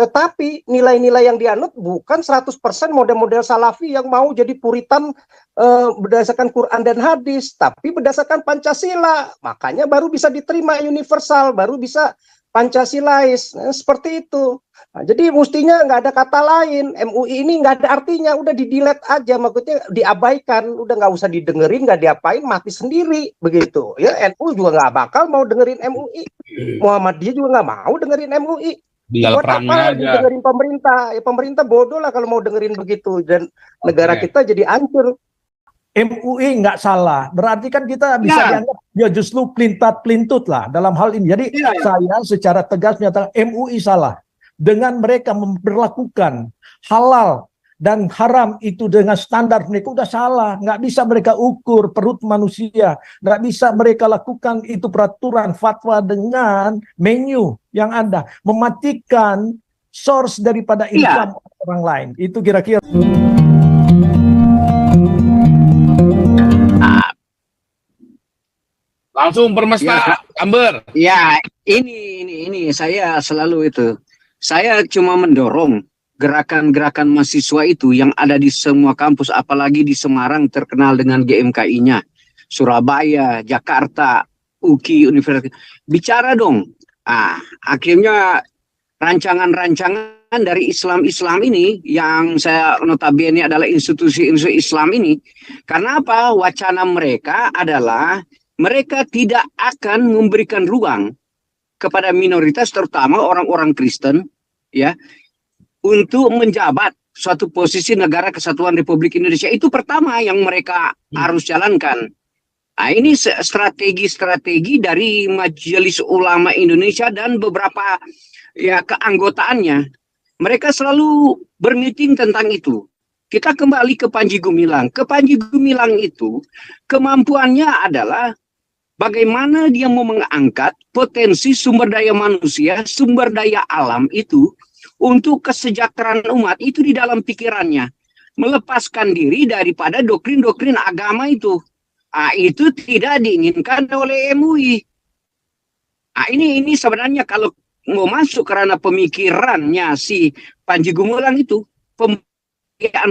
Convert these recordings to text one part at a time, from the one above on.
tetapi nilai-nilai yang dianut bukan 100% model-model salafi yang mau jadi puritan berdasarkan Quran dan hadis, tapi berdasarkan Pancasila. Makanya baru bisa diterima universal, baru bisa Pancasilais, seperti itu. Nah, jadi mestinya nggak ada kata lain. MUI ini nggak ada artinya, udah di-delete aja, maksudnya diabaikan, udah nggak usah didengerin, nggak diapain, mati sendiri begitu. Ya NU juga nggak bakal mau dengerin MUI, Muhammadiyah juga nggak mau dengerin MUI. Tinggal Buat perangnya apa aja. didengerin pemerintah? Ya pemerintah bodoh lah kalau mau dengerin begitu, dan negara kita jadi hancur. MUI nggak salah, berarti kan kita bisa dianggap ya justru pelintat-pelintut lah dalam hal ini. Jadi saya secara tegas menyatakan MUI salah dengan mereka memperlakukan halal dan haram itu dengan standar mereka udah salah. Nggak bisa mereka ukur perut manusia, nggak bisa mereka lakukan itu peraturan fatwa dengan menu yang ada, mematikan source daripada income orang lain. Itu kira-kira. Langsung Permesta Amber. Ya, ini saya selalu itu. Saya cuma mendorong gerakan-gerakan mahasiswa itu yang ada di semua kampus, apalagi di Semarang terkenal dengan GMKI-nya, Surabaya, Jakarta, UKI, Universitas. Bicara dong. Akhirnya rancangan-rancangan dari Islam ini yang saya notabene adalah institusi-institusi Islam ini. Karena apa? Wacana mereka adalah mereka tidak akan memberikan ruang kepada minoritas, terutama orang-orang Kristen, ya, untuk menjabat suatu posisi negara kesatuan Republik Indonesia. Itu pertama yang mereka harus jalankan. Nah, ini strategi-strategi dari Majelis Ulama Indonesia dan beberapa ya keanggotaannya. Mereka selalu bermeeting tentang itu. Kita kembali ke Panji Gumilang. Ke Panji Gumilang itu kemampuannya adalah bagaimana dia mau mengangkat potensi sumber daya manusia, sumber daya alam itu untuk kesejahteraan umat itu di dalam pikirannya. Melepaskan diri daripada doktrin-doktrin agama itu. Itu tidak diinginkan oleh MUI. Ini sebenarnya kalau mau masuk karena pemikirannya si Panji Gumilang itu,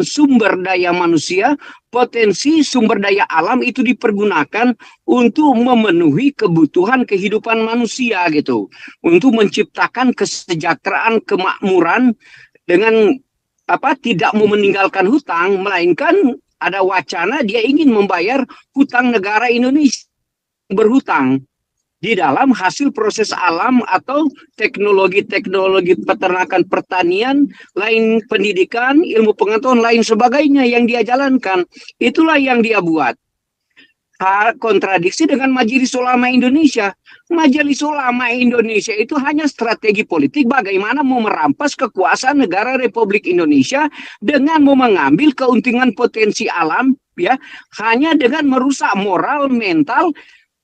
sumber daya manusia, potensi sumber daya alam itu dipergunakan untuk memenuhi kebutuhan kehidupan manusia gitu, untuk menciptakan kesejahteraan, kemakmuran dengan tidak mau meninggalkan hutang, melainkan ada wacana dia ingin membayar hutang negara Indonesia berhutang di dalam hasil proses alam atau teknologi-teknologi peternakan, pertanian, lain pendidikan, ilmu pengetahuan, lain sebagainya yang dia jalankan. Itulah yang dia buat. Kontradiksi dengan Majelis Ulama Indonesia. Majelis Ulama Indonesia itu hanya strategi politik bagaimana mau merampas kekuasaan negara Republik Indonesia dengan mau mengambil keuntungan potensi alam, ya, hanya dengan merusak moral, mental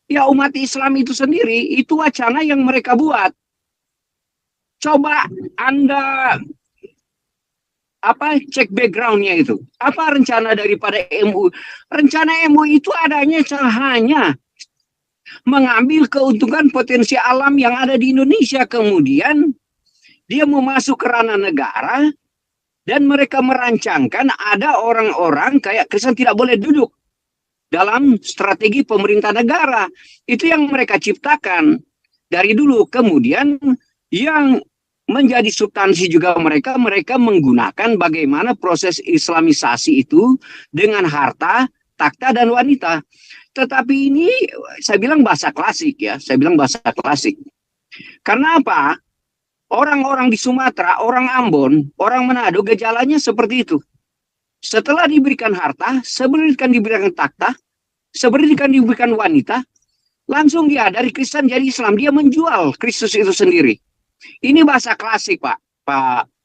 ya umat Islam itu sendiri. Itu wacana yang mereka buat. Coba Anda cek backgroundnya itu. Apa rencana daripada MUI? Rencana MUI itu adanya hanya mengambil keuntungan potensi alam yang ada di Indonesia. Kemudian dia mau masuk ke ranah negara dan mereka merancangkan ada orang-orang kayak Kristen tidak boleh duduk dalam strategi pemerintah negara. Itu yang mereka ciptakan dari dulu. Kemudian yang menjadi substansi juga mereka menggunakan bagaimana proses islamisasi itu dengan harta, takhta, dan wanita. Tetapi ini saya bilang bahasa klasik ya. Saya bilang bahasa klasik. Karena apa? Orang-orang di Sumatera, orang Ambon, orang Manado gejalanya seperti itu. Setelah diberikan harta, diberikan takhta, diberikan wanita, langsung dia dari Kristen jadi Islam. Dia menjual Kristus itu sendiri. Ini bahasa klasik, Pak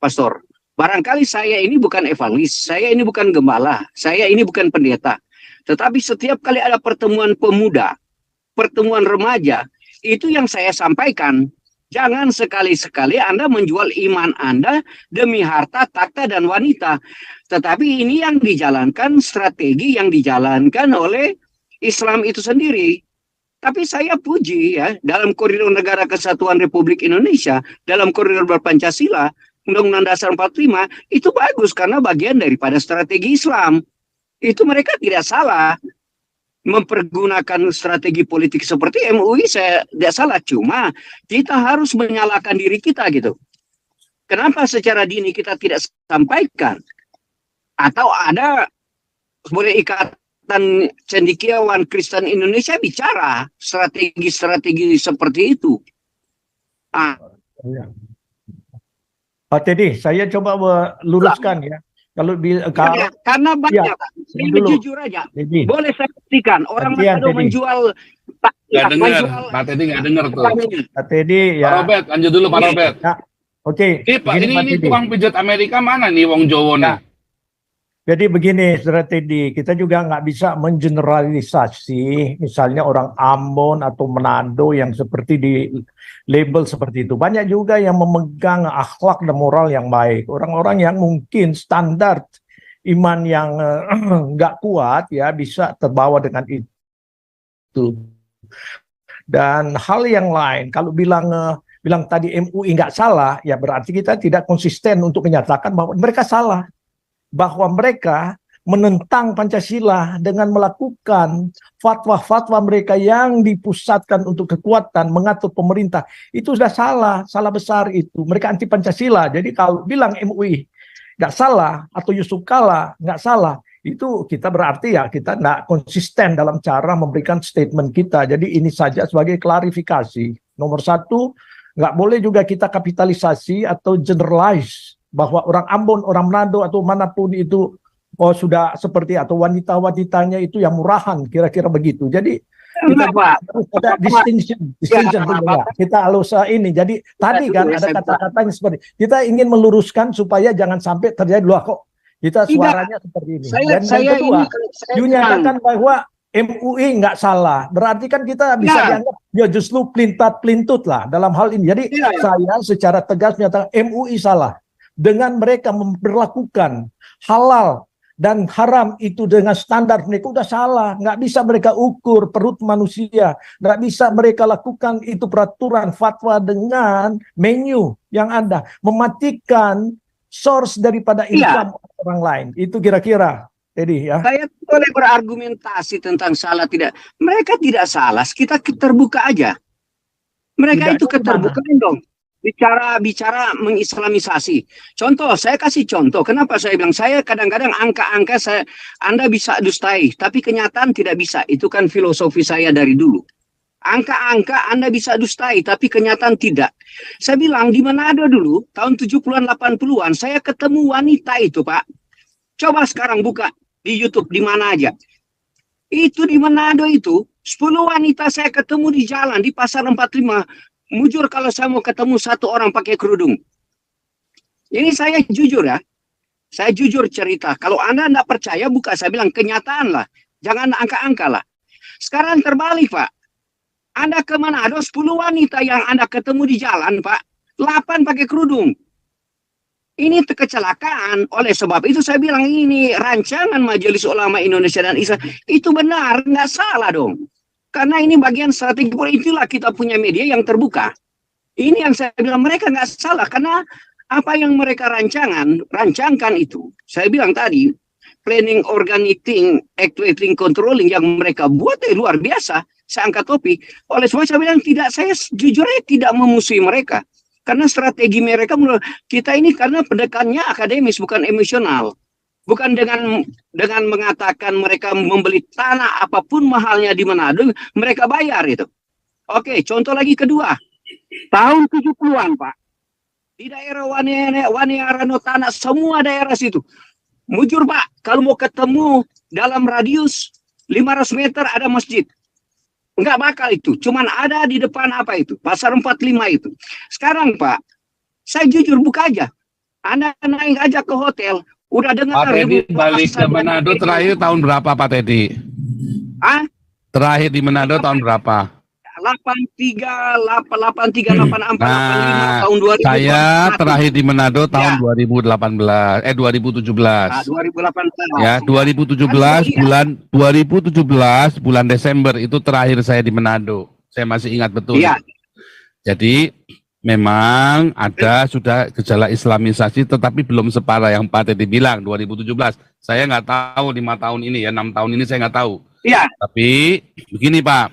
Pastor. Barangkali saya ini bukan evangelis, saya ini bukan gembala, saya ini bukan pendeta. Tetapi setiap kali ada pertemuan pemuda, pertemuan remaja, itu yang saya sampaikan. Jangan sekali-sekali Anda menjual iman Anda demi harta, takhta, dan wanita. Tetapi ini yang dijalankan, strategi yang dijalankan oleh Islam itu sendiri. Tapi saya puji ya, dalam koridor negara kesatuan Republik Indonesia, dalam koridor berpancasila, Undang-Undang Dasar 45 itu bagus karena bagian daripada strategi Islam. Itu mereka tidak salah mempergunakan strategi politik seperti MUI, saya tidak salah. Cuma kita harus menyalahkan diri kita gitu. Kenapa secara dini kita tidak sampaikan? Atau ada boleh ikatan cendekiawan Kristen Indonesia bicara strategi-strategi seperti itu. Pak Teddy, saya coba meluruskan ya. Kalau karena banyak, ini jujur aja. Teddy. Boleh saya buktikan orang Manado menjual. Nggak dengar, Pak Teddy nggak dengar tuh. Pak Teddy ya. Pak Robert, lanjut dulu Pak Robert. Ya. Oke. Pak, ini tukang pijat Amerika mana nih Wong Jowo nih? Jadi begini, strategi kita juga nggak bisa mengeneralisasi, misalnya orang Ambon atau Manado yang seperti di label seperti itu. Banyak juga yang memegang akhlak dan moral yang baik. Orang-orang yang mungkin standar iman yang nggak kuat ya bisa terbawa dengan itu. Dan hal yang lain, kalau bilang tadi MUI nggak salah, ya berarti kita tidak konsisten untuk menyatakan bahwa mereka salah. Bahwa mereka menentang Pancasila dengan melakukan fatwa-fatwa mereka yang dipusatkan untuk kekuatan mengatur pemerintah. Itu sudah salah besar itu. Mereka anti Pancasila. Jadi kalau bilang MUI nggak salah atau Yusuf Kala nggak salah, itu kita berarti ya kita nggak konsisten dalam cara memberikan statement kita. Jadi ini saja sebagai klarifikasi. Nomor satu, nggak boleh juga kita kapitalisasi atau generalize bahwa orang Ambon, orang Manado atau manapun itu sudah seperti atau wanita-wanitanya itu yang murahan, kira-kira begitu. Jadi kita harus ada distinction kita harus ini. Jadi tadi kan ada kata-katanya seperti kita ingin meluruskan supaya jangan sampai terjadi loh kok kita suaranya seperti ini. Dan yang kedua, dinyatakan bahwa MUI nggak salah, berarti kan kita bisa dianggap ya justru pelintat-pelintut lah dalam hal ini. Jadi saya secara tegas menyatakan MUI salah. Dengan mereka memperlakukan halal dan haram itu dengan standar mereka udah salah. Nggak bisa mereka ukur perut manusia. Nggak bisa mereka lakukan itu peraturan fatwa dengan menu yang ada. Mematikan source daripada income orang lain. Itu kira-kira. Jadi ya. Saya boleh berargumentasi tentang salah tidak. Mereka tidak salah. Kita terbuka aja. Mereka tidak itu keterbukaan dong. Bicara mengislamisasi. Contoh, saya kasih contoh. Kenapa saya bilang saya kadang-kadang angka-angka Anda bisa dustai, tapi kenyataan tidak bisa. Itu kan filosofi saya dari dulu. Angka-angka Anda bisa dustai, tapi kenyataan tidak. Saya bilang di Manado dulu, tahun 70-an 80-an, saya ketemu wanita itu, Pak. Coba sekarang buka di YouTube di mana aja. Itu di Manado itu, 10 wanita saya ketemu di jalan di Pasar 45. Mujur kalau saya mau ketemu satu orang pakai kerudung. Ini saya jujur ya. Saya jujur cerita. Kalau Anda tidak percaya, buka. Saya bilang kenyataan lah. Jangan angka-angka lah. Sekarang terbalik, Pak. Anda ke Manado, 10 wanita yang Anda ketemu di jalan, Pak. 8 pakai kerudung. Ini kecelakaan. Oleh sebab itu saya bilang ini rancangan Majelis Ulama Indonesia dan Islam. Itu benar, nggak salah dong. Karena ini bagian strategi politik, itulah kita punya media yang terbuka. Ini yang saya bilang mereka nggak salah karena apa yang mereka rancangkan itu. Saya bilang tadi planning, organizing, actuating, controlling yang mereka buat luar biasa. Saya angkat topi. Oleh sebab saya bilang tidak, saya jujurnya tidak memusuhi mereka karena strategi mereka kita ini karena pendekannya akademis bukan emosional. Bukan dengan mengatakan mereka membeli tanah apapun mahalnya di Manado, mereka bayar itu. Oke, contoh lagi kedua. Tahun 70-an, Pak. Di daerah Waniarano Tanah, semua daerah situ. Mujur, Pak, kalau mau ketemu dalam radius 500 meter ada masjid. Enggak bakal itu. Cuman ada di depan apa itu? Pasar 45 itu. Sekarang, Pak, saya jujur buka aja. Anda naik aja ke hotel, udah dengar Pak Teddy balik ke Manado terakhir tahun berapa Pak Teddy? Terakhir di Manado tahun berapa? 83, 84, 85 tahun 2000. Saya terakhir di Manado tahun 2017. Ya, 2017 bulan Desember itu terakhir saya di Manado. Saya masih ingat betul. Iya. Jadi memang ada sudah gejala Islamisasi, tetapi belum separah yang Pak Teddy bilang 2017. Saya nggak tahu 5 tahun ini ya, 6 tahun ini saya nggak tahu. Iya. Tapi begini Pak,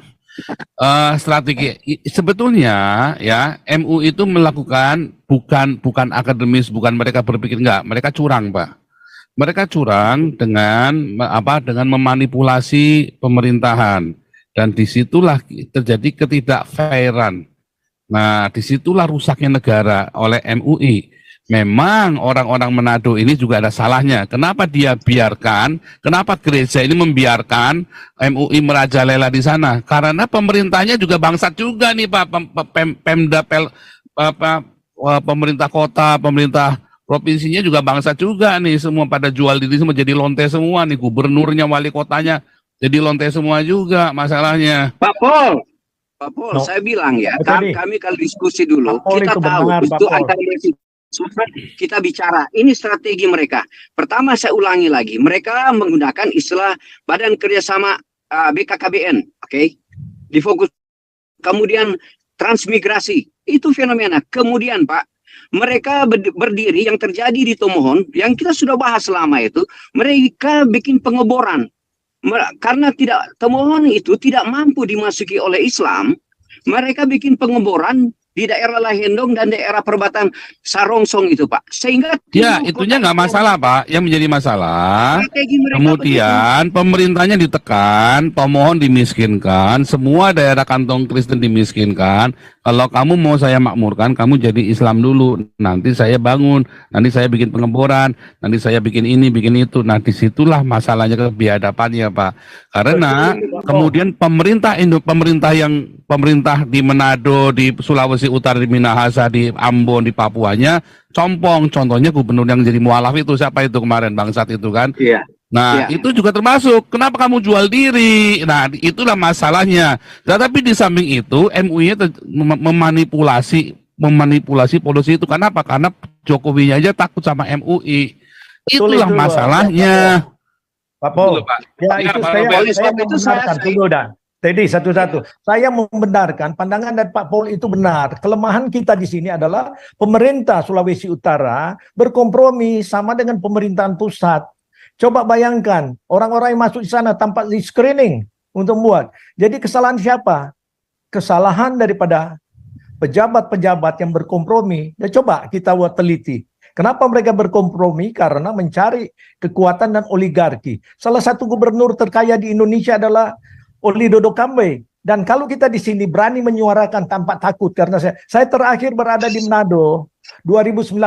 strategi sebetulnya ya MUI itu melakukan bukan akademis, bukan mereka berpikir enggak, mereka curang Pak. Mereka curang dengan dengan memanipulasi pemerintahan, dan disitulah terjadi ketidakfairan. Nah, disitulah rusaknya negara oleh MUI. Memang orang-orang Manado ini juga ada salahnya. Kenapa dia biarkan? Kenapa gereja ini membiarkan MUI merajalela di sana? Karena pemerintahnya juga bangsat juga nih Pak. Pemerintah kota, pemerintah provinsinya juga bangsat juga nih. Semua pada jual diri, semua jadi lonte semua nih. Gubernurnya, wali kotanya jadi lonte semua juga masalahnya. Pak Pol, saya bilang ya, kami kalau diskusi dulu, kita tahu itu antara kita bicara, ini strategi mereka. Pertama saya ulangi lagi, mereka menggunakan istilah Badan Kerjasama BKKBN, oke? Difokus. Kemudian transmigrasi, itu fenomena. Kemudian Pak, mereka berdiri yang terjadi di Tomohon, yang kita sudah bahas selama itu, mereka bikin pengeboran. Karena Tomohon itu tidak mampu dimasuki oleh Islam, mereka bikin pengeboran di daerah Lahendong dan daerah perbatasan Sarongsong itu Pak, sehingga ya itunya nggak masalah Pak. Yang menjadi masalah kemudian pemerintahnya ditekan, Tomohon dimiskinkan, semua daerah kantong Kristen dimiskinkan. Kalau kamu mau saya makmurkan, kamu jadi Islam dulu, nanti saya bangun, nanti saya bikin pengeboran, nanti saya bikin ini, bikin itu. Nah disitulah masalahnya, kebiadabannya Pak. Karena kemudian pemerintah di Manado, di Sulawesi Utara, di Minahasa, di Ambon, di Papuanya compong. Contohnya gubernur yang jadi mualaf itu siapa itu kemarin, bangsat itu kan? Iya. Nah, itu juga termasuk. Kenapa kamu jual diri? Nah, itulah masalahnya. Tetapi di samping itu, MUI-nya memanipulasi polisi itu. Kenapa? Karena Jokowinya aja takut sama MUI. Itulah masalahnya. Pak Pol, ya itu saya membenarkan dulu dah. Teddy satu-satu. Saya membenarkan pandangan dari Pak Pol itu benar. Kelemahan kita di sini adalah pemerintah Sulawesi Utara berkompromi sama dengan pemerintahan pusat. Coba bayangkan, orang-orang yang masuk di sana tanpa di screening untuk membuat. Jadi kesalahan siapa? Kesalahan daripada pejabat-pejabat yang berkompromi. Ya coba kita buat teliti. Kenapa mereka berkompromi? Karena mencari kekuatan dan oligarki. Salah satu gubernur terkaya di Indonesia adalah Oli Dodo Kambe. Dan kalau kita di sini berani menyuarakan tanpa takut, karena saya terakhir berada di Manado 2019.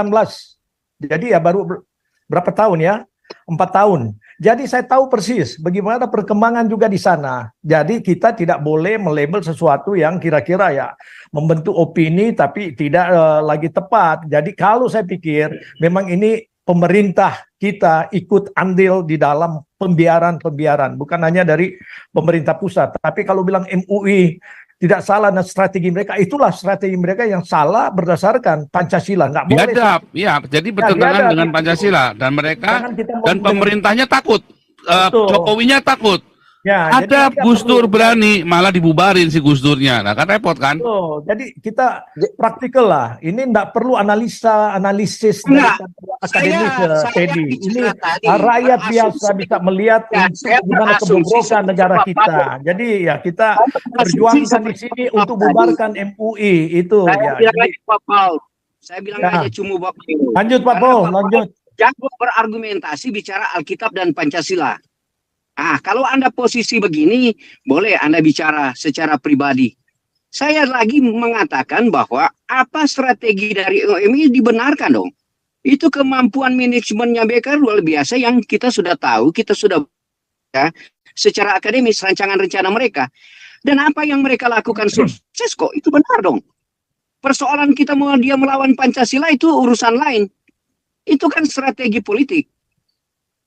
Jadi ya baru berapa tahun ya? 4 tahun. Jadi saya tahu persis bagaimana perkembangan juga di sana. Jadi kita tidak boleh melabel sesuatu yang kira-kira ya membentuk opini tapi tidak lagi tepat. Jadi kalau saya pikir memang ini pemerintah kita ikut andil di dalam pembiaran, bukan hanya dari pemerintah pusat. Tapi kalau bilang MUI tidak salah, dan strategi mereka itulah strategi mereka yang salah berdasarkan Pancasila. Nggak boleh. Biadab, ya, jadi bertentangan dengan Pancasila, dan mereka dan pemerintahnya takut, Jokowinya takut. Ya, ada Gus Dur berani malah dibubarin si Gus Durnya. Nah kan repot kan? Jadi kita praktikal lah. Ini enggak perlu analisis akademis, Teddy. Ini rakyat biasa bisa melihat bagaimana kebobrokan negara kita. Jadi ya kita berjuangkan di sini untuk bubarkan MUI itu. Saya bilang aja Pak Paul. Saya bilang aja cuma Bapak. Lanjut Pak Paul, lanjut. Jago berargumentasi bicara Alkitab dan Pancasila. Kalau Anda posisi begini, boleh Anda bicara secara pribadi. Saya lagi mengatakan bahwa apa strategi dari MUI dibenarkan dong. Itu kemampuan manajemennya BK luar biasa yang kita sudah tahu, kita sudah ya, secara akademis rancangan rencana mereka. Dan apa yang mereka lakukan sukses kok, itu benar dong. Persoalan kita mau dia melawan Pancasila itu urusan lain. Itu kan strategi politik.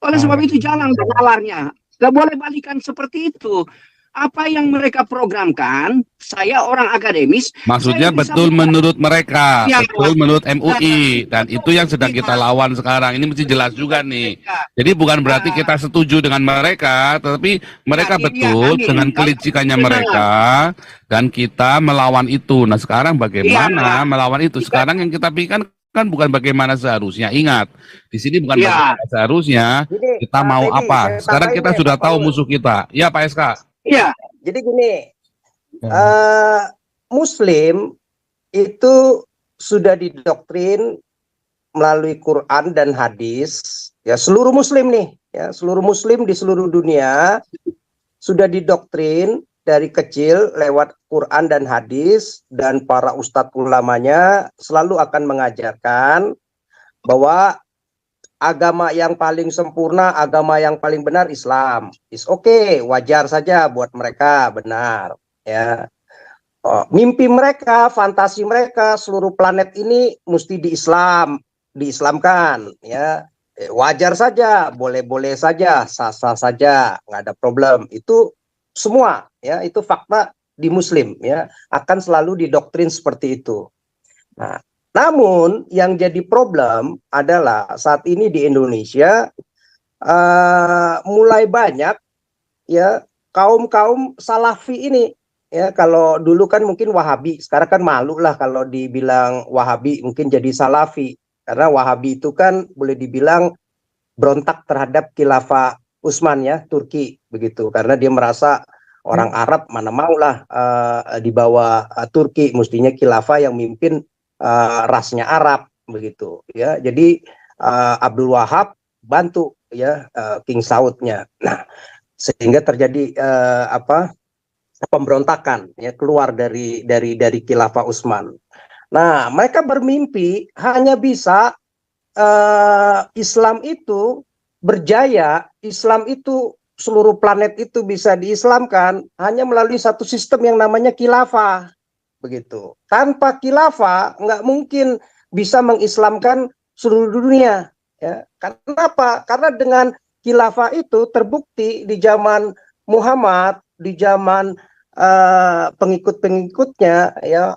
Oleh sebab itu jalan nalarnya. Gak boleh balikan seperti itu. Apa yang mereka programkan, saya orang akademis. Maksudnya saya bisa betul menurut mereka, Ya. betul menurut MUI, dan itu yang sedang kita lawan sekarang. Ini mesti jelas juga nih. Jadi bukan berarti kita setuju dengan mereka, tetapi mereka betul dengan kelicikannya mereka, dan kita melawan itu. Nah sekarang bagaimana melawan itu? Sekarang yang kita pikirkan kan bukan bagaimana seharusnya. Ingat, di sini bukan bagaimana seharusnya. Jadi, Kita mau Teddy, apa? saya Sekarang kita tambahin sudah Pak tahu Paul. musuh kita. Ya Pak SK. Iya. Jadi gini, Ya. Muslim itu sudah didoktrin melalui Quran dan hadis, ya seluruh Muslim nih, ya seluruh Muslim di seluruh dunia sudah didoktrin dari kecil lewat Quran dan hadis, dan para ustadz ulamanya selalu akan mengajarkan bahwa agama yang paling sempurna, agama yang paling benar Islam. Is oke, wajar saja buat mereka, benar. Ya, mimpi mereka, fantasi mereka, seluruh planet ini mesti diislamkan. Ya, wajar saja, boleh-boleh saja, sah-sah saja, nggak ada problem. Itu semua, ya, itu fakta di Muslim. Ya, akan selalu didoktrin seperti itu. Nah, namun yang jadi problem adalah saat ini di Indonesia mulai banyak ya kaum Salafi ini, ya. Kalau dulu kan mungkin Wahabi, sekarang kan malu lah kalau dibilang Wahabi, mungkin jadi Salafi, karena Wahabi itu kan boleh dibilang berontak terhadap Khilafah Utsman, ya, Turki begitu, karena dia merasa orang Arab mana maulah di bawah Turki, mestinya Khilafah yang mimpin rasnya Arab begitu, ya. Jadi Abdul Wahab bantu, ya, King Saudnya. Nah, sehingga terjadi pemberontakan, ya, keluar dari Khilafah Utsman. Nah, mereka bermimpi hanya bisa Islam itu berjaya, Islam itu seluruh planet itu bisa diislamkan hanya melalui satu sistem yang namanya khilafah. Begitu. Tanpa khilafah nggak mungkin bisa mengislamkan seluruh dunia. Ya. Kenapa? Karena dengan khilafah itu terbukti di zaman Muhammad, di zaman pengikut-pengikutnya, ya,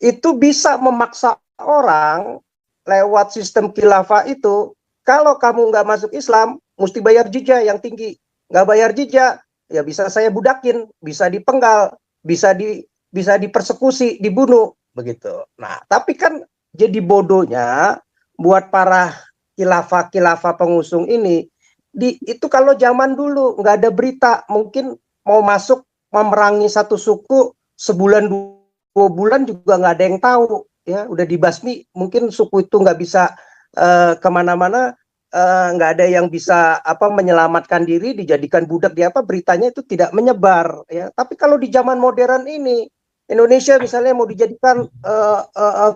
itu bisa memaksa orang lewat sistem khilafah itu. Kalau kamu nggak masuk Islam, mesti bayar jizya yang tinggi. Nggak bayar jizya, ya bisa saya budakin, bisa dipenggal, bisa dipersekusi, dibunuh, begitu. Nah, tapi kan jadi bodohnya buat para khilafah pengusung ini, itu kalau zaman dulu nggak ada berita, mungkin mau masuk memerangi satu suku sebulan 2 bulan juga nggak ada yang tahu, ya, udah dibasmi, mungkin suku itu nggak bisa kemana-mana, nggak ada yang bisa menyelamatkan diri, dijadikan budak, beritanya itu tidak menyebar, ya. Tapi kalau di zaman modern ini, Indonesia misalnya mau dijadikan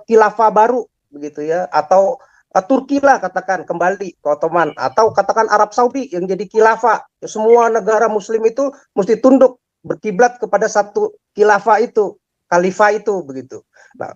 khilafah baru begitu, ya, atau Turki lah katakan kembali ke Ottoman, atau katakan Arab Saudi yang jadi khilafah, ya, semua negara Muslim itu mesti tunduk berkiblat kepada satu khilafah itu, khalifah itu begitu. Nah,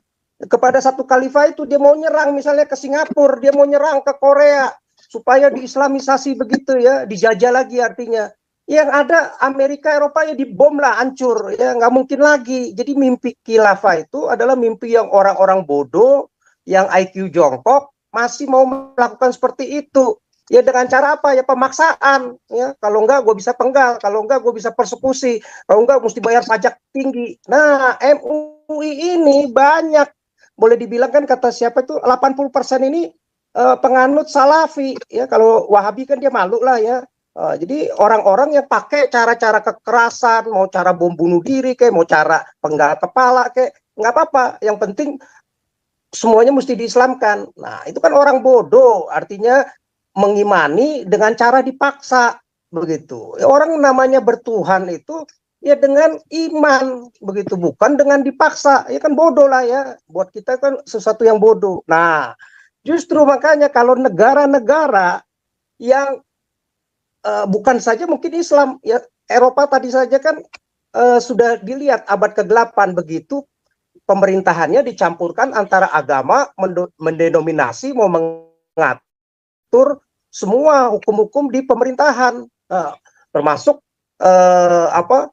kepada satu khalifah itu dia mau nyerang misalnya ke Singapura, dia mau nyerang ke Korea supaya diislamisasi begitu, ya, dijajah lagi artinya. Yang ada Amerika, Eropa, ya dibom lah, hancur, ya, nggak mungkin lagi. Jadi mimpi khilafah itu adalah mimpi yang orang-orang bodoh, yang IQ jongkok, masih mau melakukan seperti itu. Ya dengan cara apa? Ya pemaksaan. Ya, kalau enggak gue bisa penggal, kalau enggak gue bisa persekusi, kalau enggak mesti bayar pajak tinggi. Nah, MUI ini banyak, boleh dibilang kan kata siapa itu 80% ini penganut Salafi. Ya, kalau Wahabi kan dia malu lah, ya. Jadi orang-orang yang pakai cara-cara kekerasan, mau cara bom bunuh diri kayak, mau cara penggal kepala kayak, nggak apa-apa. Yang penting semuanya mesti diislamkan. Nah, itu kan orang bodoh, artinya mengimani dengan cara dipaksa begitu. Ya, orang namanya bertuhan itu ya dengan iman begitu, bukan dengan dipaksa. Ya kan bodoh lah, ya. Buat kita kan sesuatu yang bodoh. Nah, justru makanya kalau negara-negara yang bukan saja mungkin Islam, ya, Eropa tadi saja kan sudah dilihat abad ke-8 begitu pemerintahannya dicampurkan antara agama, mendenominasi, mau mengatur semua hukum-hukum di pemerintahan, termasuk apa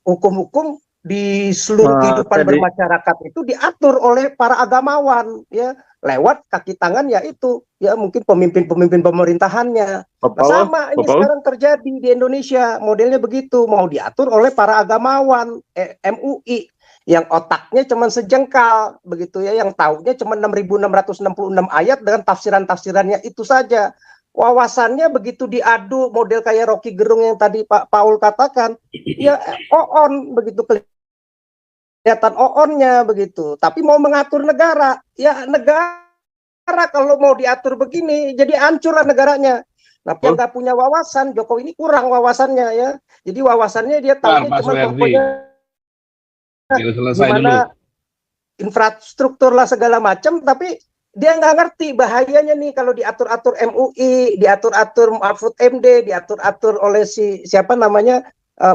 hukum-hukum di seluruh kehidupan bermasyarakat itu diatur oleh para agamawan, ya, lewat kaki tangan yaitu ya mungkin pemimpin-pemimpin pemerintahannya. Nah, sama ini sekarang terjadi di Indonesia, modelnya begitu, mau diatur oleh para agamawan MUI yang otaknya cuma sejengkal begitu ya, yang taunya cuma 6.666 ayat dengan tafsiran-tafsirannya itu saja. Wawasannya begitu diadu model kayak Rocky Gerung yang tadi Pak Paul katakan, ya on begitu kelihatan onnya begitu. Tapi mau mengatur negara, ya negara kalau mau diatur begini jadi hancurlah negaranya. Nah, yang nggak punya wawasan, Jokowi ini kurang wawasannya ya. Jadi wawasannya dia tahu cuma pokoknya gimana infrastruktur lah segala macam, tapi dia nggak ngerti bahayanya nih kalau diatur-atur MUI, diatur-atur Mahfud MD, diatur-atur oleh siapa namanya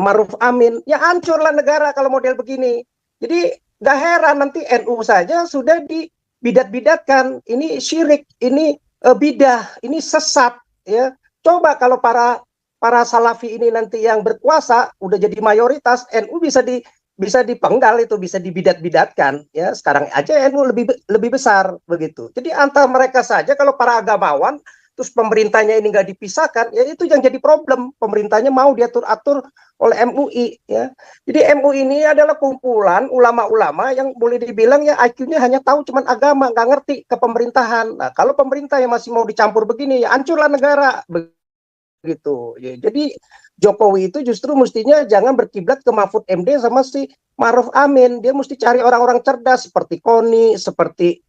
Maruf Amin, ya hancurlah negara kalau model begini. Jadi nggak heran nanti NU saja sudah dibidat-bidatkan, ini syirik, ini bidah, ini sesat, ya. Coba kalau para salafi ini nanti yang berkuasa udah jadi mayoritas, NU bisa dipenggal itu, bisa dibidat-bidatkan ya. Sekarang aja NU lebih besar begitu. Jadi antara mereka saja kalau para agamawan terus pemerintahnya ini nggak dipisahkan, ya itu yang jadi problem. Pemerintahnya mau diatur-atur oleh MUI ya. Jadi MUI ini adalah kumpulan ulama-ulama yang boleh dibilang ya IQ-nya hanya tahu cuman agama, nggak ngerti ke pemerintahan. Nah, kalau pemerintah yang masih mau dicampur begini, ya hancurlah negara begitu ya. Jadi Jokowi itu justru mestinya jangan berkiblat ke Mahfud MD sama si Maruf Amin. Dia mesti cari orang-orang cerdas seperti Koni, seperti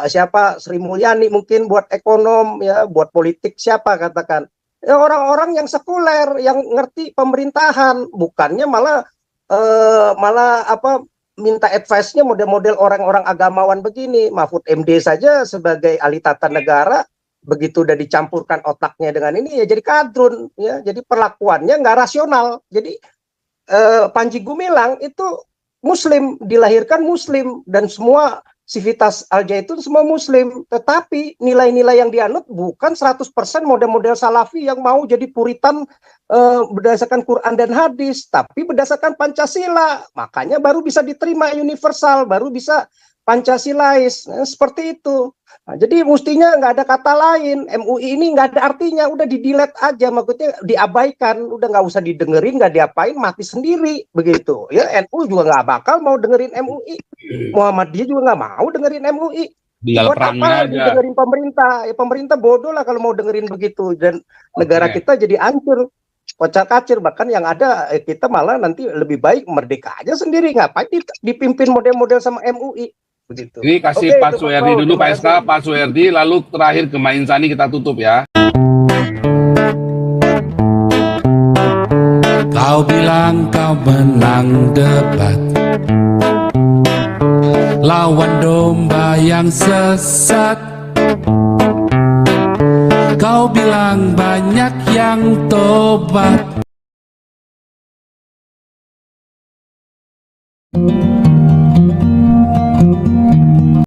siapa, Sri Mulyani mungkin buat ekonom ya, buat politik siapa katakan. Ya, orang-orang yang sekuler, yang ngerti pemerintahan, bukannya malah minta advice-nya model-model orang-orang agamawan begini. Mahfud MD saja sebagai ahli tata negara begitu udah dicampurkan otaknya dengan ini ya jadi kadrun ya, jadi perlakuannya nggak rasional. Jadi Panji Gumilang itu muslim, dilahirkan muslim dan semua sivitas Al Zaitun semua muslim, tetapi nilai-nilai yang dianut bukan 100% model-model salafi yang mau jadi puritan berdasarkan Quran dan hadis, tapi berdasarkan Pancasila. Makanya baru bisa diterima universal, baru bisa Pancasilais, seperti itu. Nah, jadi mestinya nggak ada kata lain, MUI ini nggak ada artinya, udah di-delete aja, maksudnya diabaikan, udah nggak usah didengerin, nggak diapain, mati sendiri begitu. Ya NU juga nggak bakal mau dengerin MUI, Muhammadiyah juga nggak mau dengerin MUI. Buat apa dengerin pemerintah? Ya pemerintah bodoh lah kalau mau dengerin begitu, dan negara kita jadi hancur, kocar-kacir. Bahkan yang ada kita malah nanti lebih baik merdeka aja sendiri, ngapain dipimpin model-model sama MUI. Begitu. Ini kasih Pak Suherdi dulu, Pak SK, Pak Suherdi, lalu terakhir ke Mbak Insani, kita tutup ya. Kau bilang kau menang debat, lawan domba yang sesat. Kau bilang banyak yang tobat.